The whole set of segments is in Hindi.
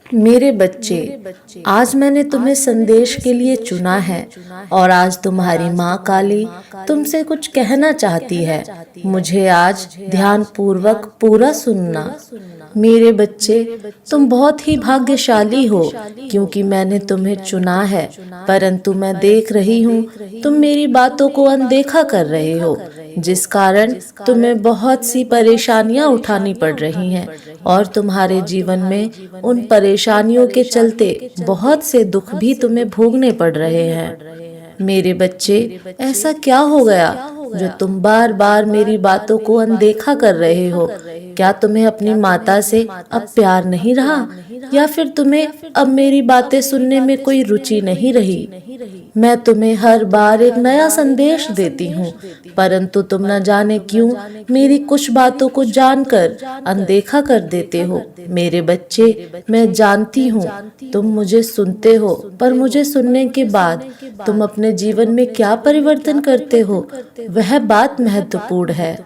मेरे बच्चे, आज मैंने तुम्हें संदेश के लिए चुना है और आज तुम्हारी माँ काली तुमसे कुछ कहना चाहती है। मुझे आज ध्यान पूर्वक पूरा सुनना। मेरे बच्चे, तुम बहुत ही भाग्यशाली हो क्योंकि मैंने तुम्हें चुना है, परंतु मैं देख रही हूँ तुम मेरी बातों को अनदेखा कर रहे हो, जिस कारण तुम्हें बहुत सी परेशानियां उठानी पड़ रही हैं और तुम्हारे जीवन में उन परेशानियों के चलते बहुत से दुख भी तुम्हें भोगने पड़ रहे हैं। मेरे बच्चे, ऐसा क्या हो गया जो तुम बार बार मेरी बातों को अनदेखा कर रहे हो? क्या तुम्हें अपनी माता से अब प्यार नहीं रहा या फिर तुम्हें अब मेरी बातें सुनने में कोई रुचि नहीं रही? मैं तुम्हें हर बार एक नया संदेश देती हूँ, परंतु तुम न जाने क्यों मेरी कुछ बातों को जानकर अनदेखा कर देते हो। मेरे बच्चे, मैं जानती हूँ तुम मुझे सुनते हो, पर मुझे सुनने के बाद तुम अपने जीवन में क्या परिवर्तन करते हो, वह बात महत्वपूर्ण है।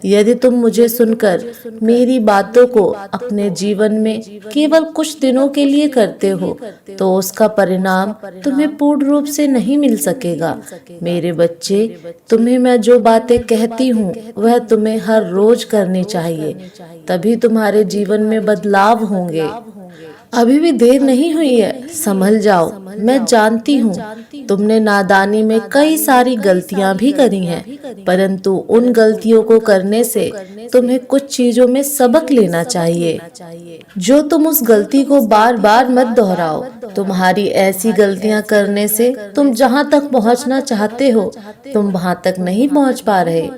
यदि तुम मुझे सुनकर मेरी बातों को अपने जीवन में केवल कुछ दिनों के लिए करते हो, तो उसका परिणाम तुम्हें पूर्ण रूप से नहीं मिल सकेगा। मेरे बच्चे, तुम्हें मैं जो बातें कहती हूँ वह तुम्हें हर रोज करनी चाहिए, तभी तुम्हारे जीवन में बदलाव होंगे। अभी भी देर नहीं हुई है, संभल जाओ। मैं जानती हूँ तुमने नादानी में कई सारी गलतियां भी करी हैं, परंतु उन गलतियों को करने से तुम्हें कुछ चीजों में सबक लेना चाहिए। जो तुम उस गलती को बार बार मत दोहराओ। तुम्हारी ऐसी गलतियां करने से तुम जहाँ तक पहुँचना चाहते हो, तुम वहाँ तक नहीं पहुँच पा रहे।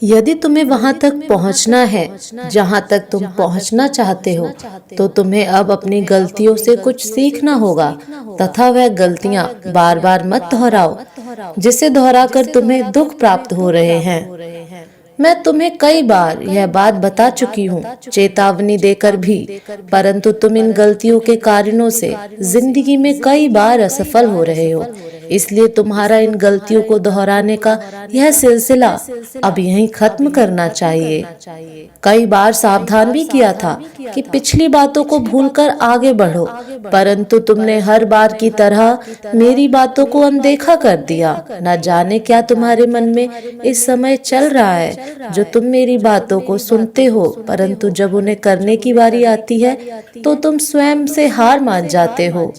यदि तुम्हें वहाँ तक पहुँचना है जहाँ तक तुम पहुँचना चाहते हो, तो तुम्हें अब अपनी गलतियों से कुछ सीखना होगा तथा वह गलतियां बार बार मत दोहराओ, जिसे दोहराकर तुम्हें दुख प्राप्त हो रहे हैं। मैं तुम्हें कई बार यह बात बता चुकी हूँ, चेतावनी देकर भी, परंतु तुम इन गलतियों के कारणों से जिंदगी में कई बार असफल हो रहे हो। इसलिए तुम्हारा इन गलतियों को दोहराने का यह सिलसिला अब यहीं खत्म करना चाहिए। कई बार सावधान भी किया था कि पिछली बातों को भूलकर आगे बढ़ो, परंतु तुमने हर बार की तरह मेरी बातों को अनदेखा कर दिया। न जाने क्या तुम्हारे मन में इस समय चल रहा है जो तुम मेरी बातों को सुनते हो, परंतु जब उन्हें करने की बारी आती है तो तुम स्वयं से हार मान जाते हो।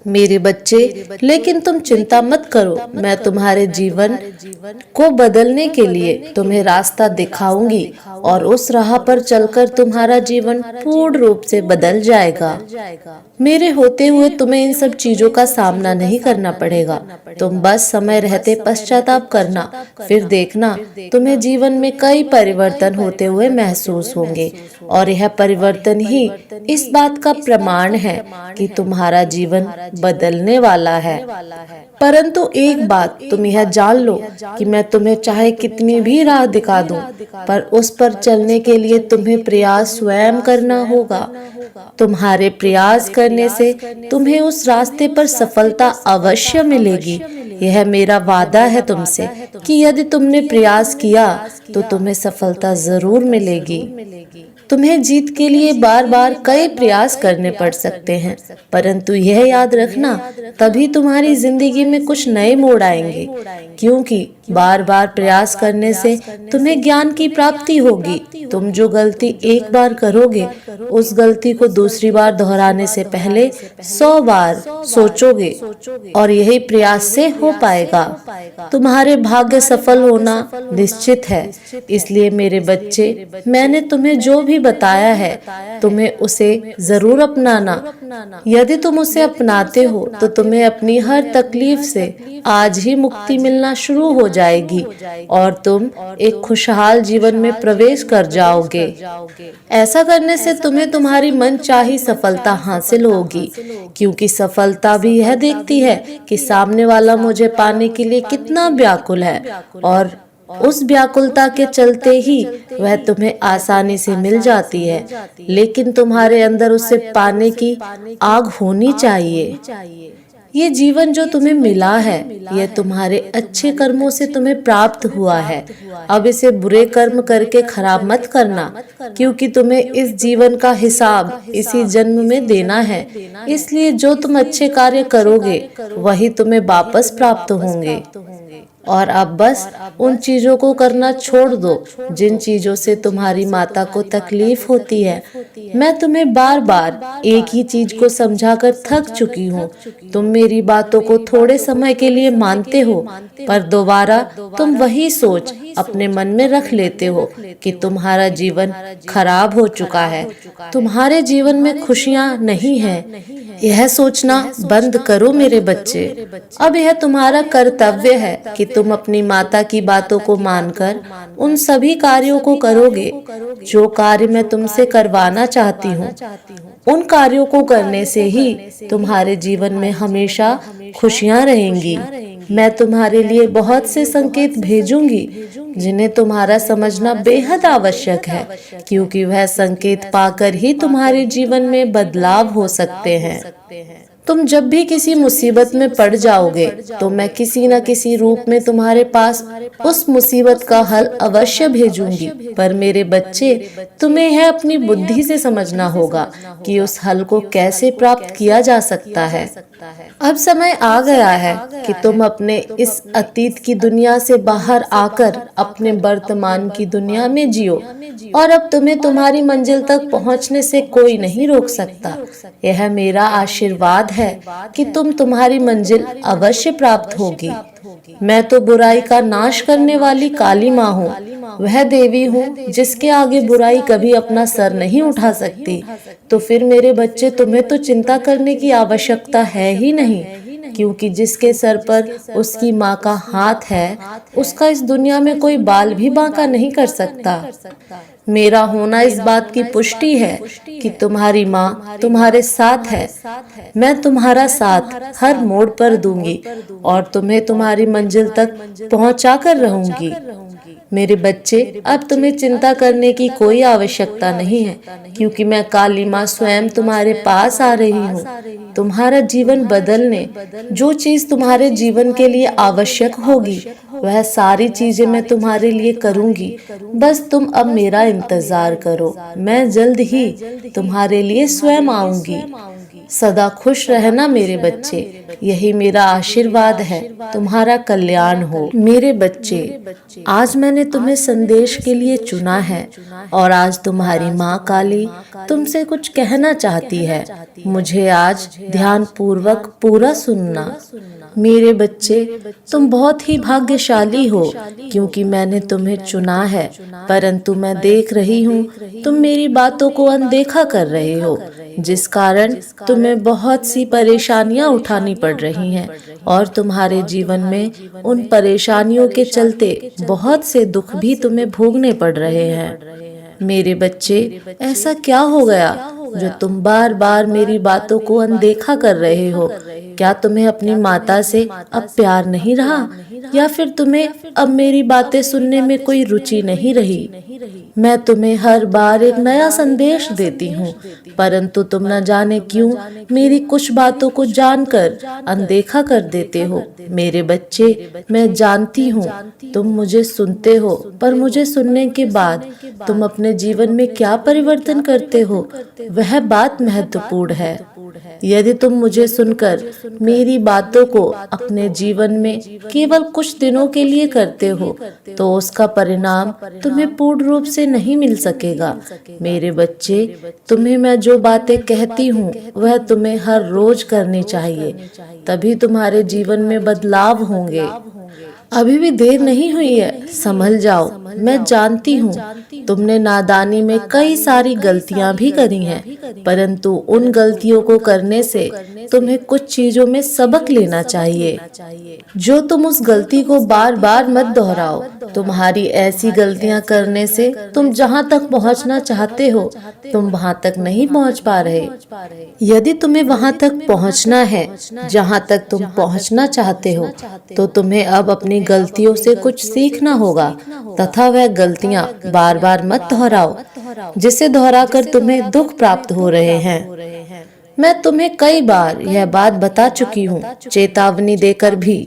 मेरे बच्चे, लेकिन तुम चिंता मत करो, मैं तुम्हारे जीवन को बदलने के लिए तुम्हें रास्ता दिखाऊंगी और उस राह पर चलकर तुम्हारा जीवन पूर्ण रूप से बदल जाएगा। मेरे होते हुए तुम्हें इन सब चीजों का सामना नहीं करना पड़ेगा। तुम बस समय रहते पश्चाताप करना, फिर देखना तुम्हें जीवन में कई परिवर्तन होते हुए महसूस होंगे और यह परिवर्तन ही इस बात का प्रमाण है कि तुम्हारा जीवन बदलने वाला है। परंतु एक बात तुम यह जान लो कि मैं तुम्हें चाहे कितनी भी राह दिखा दूं, पर उस पर चलने के लिए तुम्हें प्रयास स्वयं करना होगा। तुम्हारे प्रयास करने से तुम्हें उस रास्ते पर सफलता अवश्य मिलेगी। यह मेरा वादा है तुमसे कि यदि तुमने प्रयास किया तो तुम्हें सफलता जरूर मिलेगी। तुम्हें जीत के लिए बार बार कई प्रयास करने पड़ सकते हैं, परंतु यह याद रखना तभी तुम्हारी जिंदगी में कुछ नए मोड़ आएंगे, क्योंकि बार बार प्रयास करने से तुम्हें ज्ञान की प्राप्ति होगी। तुम जो गलती एक बार करोगे, उस गलती को दूसरी बार दोहराने से पहले 100 बार सोचोगे और यही प्रयास से हो पाएगा। तुम्हारे भाग्य सफल होना निश्चित है। इसलिए मेरे बच्चे, मैंने तुम्हें जो भी बताया है तुम्हें उसे जरूर अपनाना। यदि तुम उसे अपनाते हो तो तुम्हें अपनी हर तकलीफ से आज ही मुक्ति मिलना शुरू हो जाएगी और तुम एक खुशहाल जीवन में प्रवेश कर जाओगे। ऐसा करने से तुम्हें तुम्हारी मनचाही सफलता हासिल होगी, क्योंकि सफलता भी यह देखती है कि सामने वाला मुझे पाने के लिए कितना व्याकुल है और उस व्याकुलता के चलते ही वह तुम्हें आसानी से मिल जाती है, लेकिन तुम्हारे अंदर उसे पाने की आग होनी चाहिए। ये जीवन जो तुम्हें मिला है, यह तुम्हारे अच्छे कर्मों से तुम्हें प्राप्त हुआ है। अब इसे बुरे कर्म करके खराब मत करना, क्योंकि तुम्हें इस जीवन का हिसाब इसी जन्म में देना है। इसलिए जो तुम अच्छे कार्य करोगे वही तुम्हें वापस प्राप्त होंगे। और अब बस उन चीजों को करना छोड़ दो जिन चीजों से तुम्हारी माता को तकलीफ होती है। मैं तुम्हें बार बार एक ही चीज को समझाकर थक चुकी हूँ। तुम मेरी बातों को थोड़े समय के लिए मानते हो, पर दोबारा तुम वही सोच अपने मन में रख लेते हो कि तुम्हारा जीवन खराब हो चुका है, तुम्हारे जीवन में खुशियाँ नहीं हैं। यह सोचना बंद करो मेरे बच्चे। अब यह तुम्हारा कर्तव्य है कि तुम अपनी माता की बातों को मानकर उन सभी कार्यों को करोगे जो कार्य मैं तुमसे करवाना चाहती हूँ। उन कार्यों को करने से ही तुम्हारे जीवन में हमेशा खुशियाँ रहेंगी। मैं तुम्हारे लिए बहुत से संकेत भेजूंगी जिन्हें तुम्हारा समझना बेहद आवश्यक है, क्योंकि वह संकेत पाकर ही तुम्हारे जीवन में बदलाव हो सकते हैं। तुम जब भी किसी मुसीबत में पड़ जाओगे तो मैं किसी न किसी रूप में तुम्हारे पास उस मुसीबत का हल अवश्य भेजूंगी। पर मेरे बच्चे, तुम्हें यह अपनी बुद्धि से समझना होगा कि उस हल को कैसे प्राप्त किया जा सकता है। अब समय आ गया है कि तुम अपने इस अतीत की दुनिया से बाहर आकर अपने वर्तमान की दुनिया में जियो, और अब तुम्हें तुम्हारी मंजिल तक पहुंचने से कोई नहीं रोक सकता। यह मेरा आशीर्वाद है कि तुम्हारी मंजिल अवश्य प्राप्त होगी। मैं तो बुराई का नाश करने वाली काली माँ हूँ। वह देवी हूँ जिसके आगे बुराई कभी अपना सर नहीं उठा सकती। तो फिर मेरे बच्चे, तुम्हें तो चिंता करने की आवश्यकता है ही नहीं, क्योंकि जिसके सर पर उसकी माँ का हाथ है उसका इस दुनिया में कोई बाल भी बांका नहीं कर सकता। मेरा होना इस बात की पुष्टि है कि तुम्हारी माँ तुम्हारे साथ है। मैं तुम्हारा साथ हर मोड़ पर दूंगी और तुम्हें तुम्हारी मंजिल तक पहुंचा कर रहूंगी। मेरे बच्चे, अब तुम्हें चिंता करने की कोई आवश्यकता नहीं है, क्योंकि मैं काली माँ स्वयं तुम्हारे पास आ रही हूँ। तुम्हारा जीवन बदलने जो चीज तुम्हारे जीवन के लिए आवश्यक होगी वह सारी चीजें मैं तुम्हारे लिए करूंगी। बस तुम अब मेरा इंतजार करो। मैं जल्द ही तुम्हारे लिए स्वयं आऊंगी। सदा खुश रहना मेरे बच्चे, यही मेरा आशीर्वाद है। तुम्हारा कल्याण हो। मेरे बच्चे, आज मैंने तुम्हें संदेश के लिए चुना है और आज तुम्हारी माँ काली तुमसे कुछ कहना चाहती है। मुझे आज ध्यान पूर्वक पूरा सुनना। मेरे बच्चे, तुम बहुत ही भाग्यशाली हो, क्योंकि मैंने तुम्हें चुना है, परंतु मैं देख रही हूँ तुम मेरी बातों को अनदेखा कर रहे हो, जिस कारण तुम्हें बहुत सी परेशानियां उठानी पड़ रही हैं और तुम्हारे जीवन में उन परेशानियों के चलते बहुत से दुख भी तुम्हें भोगने पड़ रहे हैं। मेरे बच्चे, ऐसा क्या हो गया जो तुम बार बार मेरी बातों को अनदेखा कर रहे हो? क्या तुम्हें अपनी माता से अब प्यार नहीं रहा, या फिर तुम्हें अब मेरी बातें सुनने में कोई रुचि नहीं रही? मैं तुम्हें हर बार एक नया संदेश देती हूँ, परंतु तुम न जाने क्यों मेरी कुछ बातों को जानकर अनदेखा कर देते हो। मेरे बच्चे, मैं जानती हूँ तुम मुझे सुनते हो, पर मुझे सुनने के बाद तुम अपने जीवन में क्या परिवर्तन करते हो वह बात महत्वपूर्ण है। यदि तुम मुझे सुनकर मेरी बातों को अपने जीवन में केवल कुछ दिनों के लिए करते हो तो उसका परिणाम तुम्हें पूर्ण रूप से नहीं मिल सकेगा। मेरे बच्चे, तुम्हें मैं जो बातें कहती हूँ वह तुम्हें हर रोज करनी चाहिए, तभी तुम्हारे जीवन में बदलाव होंगे। अभी भी देर नहीं हुई है, संभल जाओ। मैं जानती हूँ तुमने नादानी में कई सारी गलतियाँ भी करी हैं, परंतु उन गलतियों को करने से तुम्हें कुछ चीजों में सबक लेना चाहिए। जो तुम उस गलती को बार बार मत दोहराओ। तुम्हारी ऐसी गलतियाँ करने से तुम जहाँ तक पहुँचना चाहते हो तुम वहाँ तक नहीं पहुँच पा रहे। यदि तुम्हें वहाँ तक पहुँचना है जहाँ तक तुम पहुँचना चाहते हो तो तुम्हें अब अपनी गलतियों से कुछ सीखना होगा तथा वह गलतियाँ बार बार मत दोहराओ, जिसे दोहराकर तुम्हें दुख प्राप्त हो रहे हैं। मैं तुम्हें कई बार यह बात बता चुकी हूँ, चेतावनी देकर भी,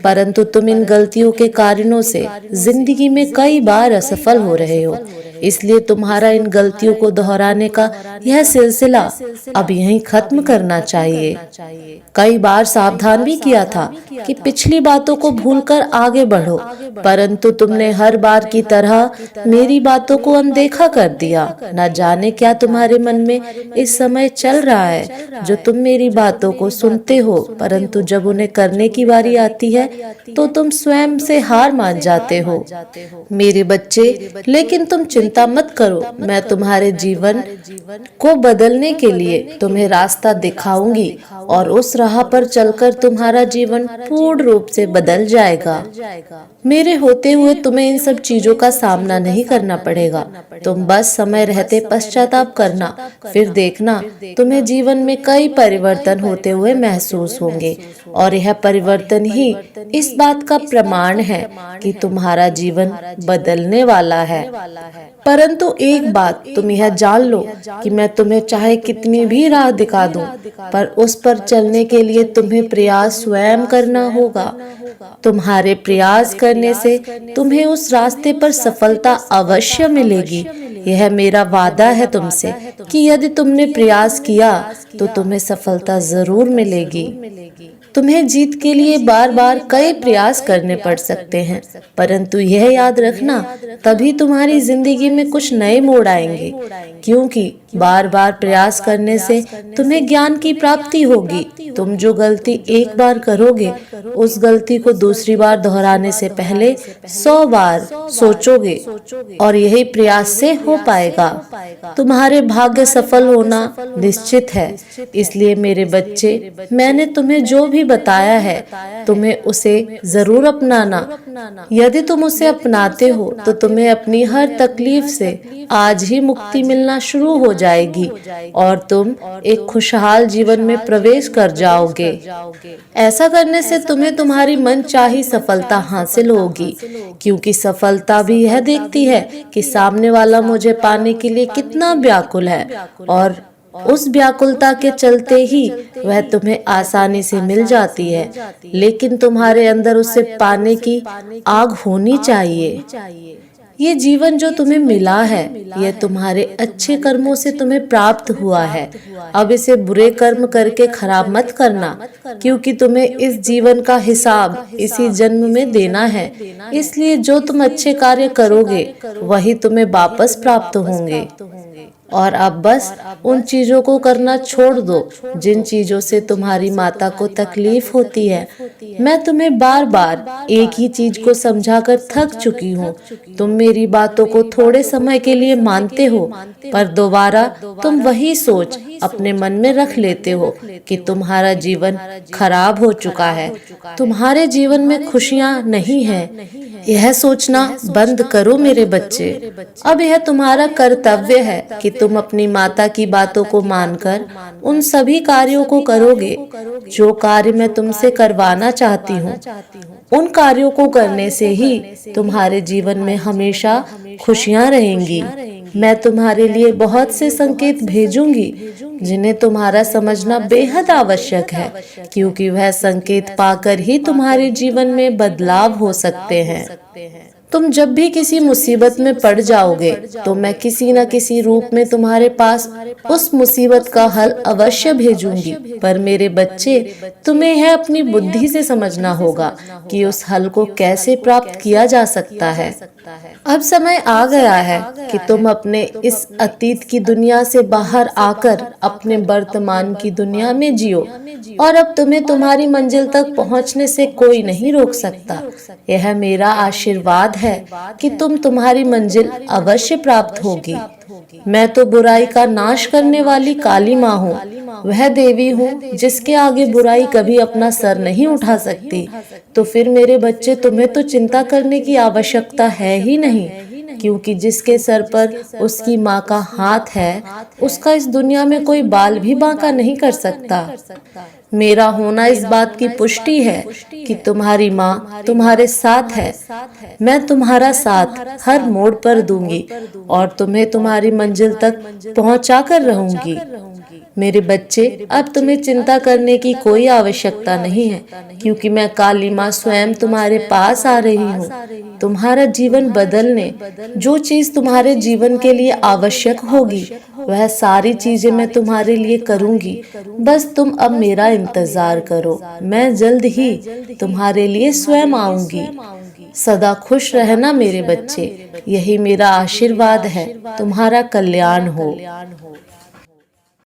परंतु तुम इन गलतियों के कारणों से जिंदगी में कई बार असफल हो रहे हो। इसलिए तुम्हारा इन गलतियों को दोहराने का यह सिलसिला अब यहीं खत्म करना चाहिए। कई बार सावधान भी किया था कि पिछली बातों को भूलकर आगे बढ़ो, परंतु तुमने हर बार की तरह मेरी बातों को अनदेखा कर दिया। न जाने क्या तुम्हारे मन में इस समय चल रहा है जो तुम मेरी बातों को सुनते हो, परंतु जब उन्हें करने की बारी आती है तो तुम स्वयं से हार मान जाते हो। मेरे बच्चे, लेकिन तुम चिंता मत करो, मैं तुम्हारे जीवन को बदलने के लिए तुम्हें रास्ता दिखाऊंगी और उस राह पर चलकर तुम्हारा जीवन पूर्ण रूप से बदल जाएगा। मेरे होते हुए तुम्हें इन सब चीजों का सामना नहीं करना पड़ेगा। तुम बस समय रहते पश्चाताप करना, फिर देखना तुम्हें जीवन में कई परिवर्तन होते हुए महसूस होंगे, और यह परिवर्तन ही इस बात का प्रमाण है कि तुम्हारा जीवन बदलने वाला है। परंतु एक बात तुम यह जान लो कि मैं तुम्हें चाहे कितनी भी राह दिखा दूं, पर उस पर चलने के लिए तुम्हें प्रयास स्वयं करना होगा। तुम्हारे प्रयास करने से तुम्हें उस रास्ते पर सफलता अवश्य मिलेगी। यह मेरा वादा है तुमसे कि यदि तुमने प्रयास किया तो तुम्हें सफलता जरूर मिलेगी। तुम्हें जीत के लिए बार बार कई प्रयास करने पड़ सकते हैं, परंतु यह याद रखना तभी तुम्हारी जिंदगी में कुछ नए मोड़ आएंगे, क्योंकि बार बार प्रयास करने से तुम्हें ज्ञान की प्राप्ति होगी। तुम जो गलती एक बार करोगे, उस गलती को दूसरी बार दोहराने से पहले 100 बार सोचोगे, और यही प्रयास से हो पाएगा। तुम्हारे भाग्य सफल होना निश्चित है। इसलिए मेरे बच्चे, मैंने तुम्हें जो भी बताया है तुम्हें उसे जरूर अपनाना। यदि तुम उसे अपनाते हो तो तुम्हें अपनी हर तकलीफ से आज ही मुक्ति मिलना शुरू हो जाएगी और तुम एक खुशहाल जीवन में प्रवेश कर जाओगे। ऐसा करने से तुम्हें तुम्हारी मनचाही सफलता हासिल होगी, क्योंकि सफलता भी यह देखती है कि सामने वाला मुझे पाने के लिए कितना व्याकुल है, और उस व्याकुलता के चलते ही वह तुम्हें आसानी से मिल जाती है। लेकिन तुम्हारे अंदर उसे पाने की आग होनी चाहिए। ये जीवन जो तुम्हें मिला है, यह तुम्हारे अच्छे कर्मों से तुम्हें प्राप्त हुआ है। अब इसे बुरे कर्म करके खराब मत करना, क्योंकि तुम्हें इस जीवन का हिसाब इसी जन्म में देना है। इसलिए जो तुम अच्छे कार्य करोगे वही तुम्हें वापस प्राप्त होंगे। और अब बस उन चीजों को करना छोड़ दो जिन चीजों से तुम्हारी माता को तकलीफ होती है। मैं तुम्हें बार बार एक ही चीज को समझाकर थक चुकी हूँ। तुम मेरी बातों को थोड़े समय के लिए मानते हो, पर दोबारा तुम वही सोच अपने मन में रख लेते हो कि तुम्हारा जीवन खराब हो चुका है, तुम्हारे जीवन में खुशियाँ नहीं है। यह सोचना बंद करो मेरे बच्चे। अब यह तुम्हारा कर्तव्य है कि तुम अपनी माता की बातों को मानकर उन सभी कार्यों को करोगे जो कार्य मैं तुमसे करवाना चाहती हूँ। उन कार्यों को करने से ही तुम्हारे जीवन में हमेशा खुशियाँ रहेंगी। मैं तुम्हारे लिए बहुत से संकेत भेजूंगी जिन्हें तुम्हारा समझना बेहद आवश्यक है, क्योंकि वह संकेत पाकर ही तुम्हारे जीवन में बदलाव हो सकते हैं। तुम जब भी किसी मुसीबत में पड़ जाओगे तो मैं किसी न किसी रूप में तुम्हारे पास उस मुसीबत का हल अवश्य भेजूंगी। पर मेरे बच्चे, तुम्हें यह अपनी बुद्धि से समझना होगा कि उस हल को कैसे प्राप्त किया जा सकता है। अब समय आ गया है कि तुम अपने इस अतीत की दुनिया से बाहर आकर अपने वर्तमान की दुनिया में जियो, और अब तुम्हें तुम्हारी मंजिल तक पहुंचने से कोई नहीं रोक सकता। यह मेरा आशीर्वाद है कि तुम्हारी मंजिल अवश्य प्राप्त होगी। मैं तो बुराई का नाश करने वाली काली माँ हूँ, वह देवी हूँ जिसके आगे बुराई कभी अपना सर नहीं उठा सकती। तो फिर मेरे बच्चे, तुम्हें तो चिंता करने की आवश्यकता है ही नहीं, क्योंकि जिसके सर पर उसकी माँ का हाथ है उसका इस दुनिया में कोई बाल भी बांका नहीं कर सकता। मेरा होना इस बात की पुष्टि है कि तुम्हारी माँ तुम्हारे साथ है। मैं तुम्हारा साथ हर मोड़ पर दूंगी और तुम्हें तुम्हारी मंजिल तक पहुंचा कर रहूंगी। मेरे बच्चे, अब तुम्हें चिंता करने की कोई आवश्यकता नहीं है, क्योंकि मैं काली माँ स्वयं तुम्हारे पास आ रही हूँ। तुम्हारा जीवन बदलने, जो चीज तुम्हारे जीवन के लिए आवश्यक होगी, वह सारी चीजें मैं तुम्हारे लिए करूंगी। बस तुम अब मेरा इंतजार करो, मैं जल्द ही तुम्हारे लिए स्वयं आऊंगी। सदा खुश रहना मेरे बच्चे, यही मेरा आशीर्वाद है। तुम्हारा कल्याण हो।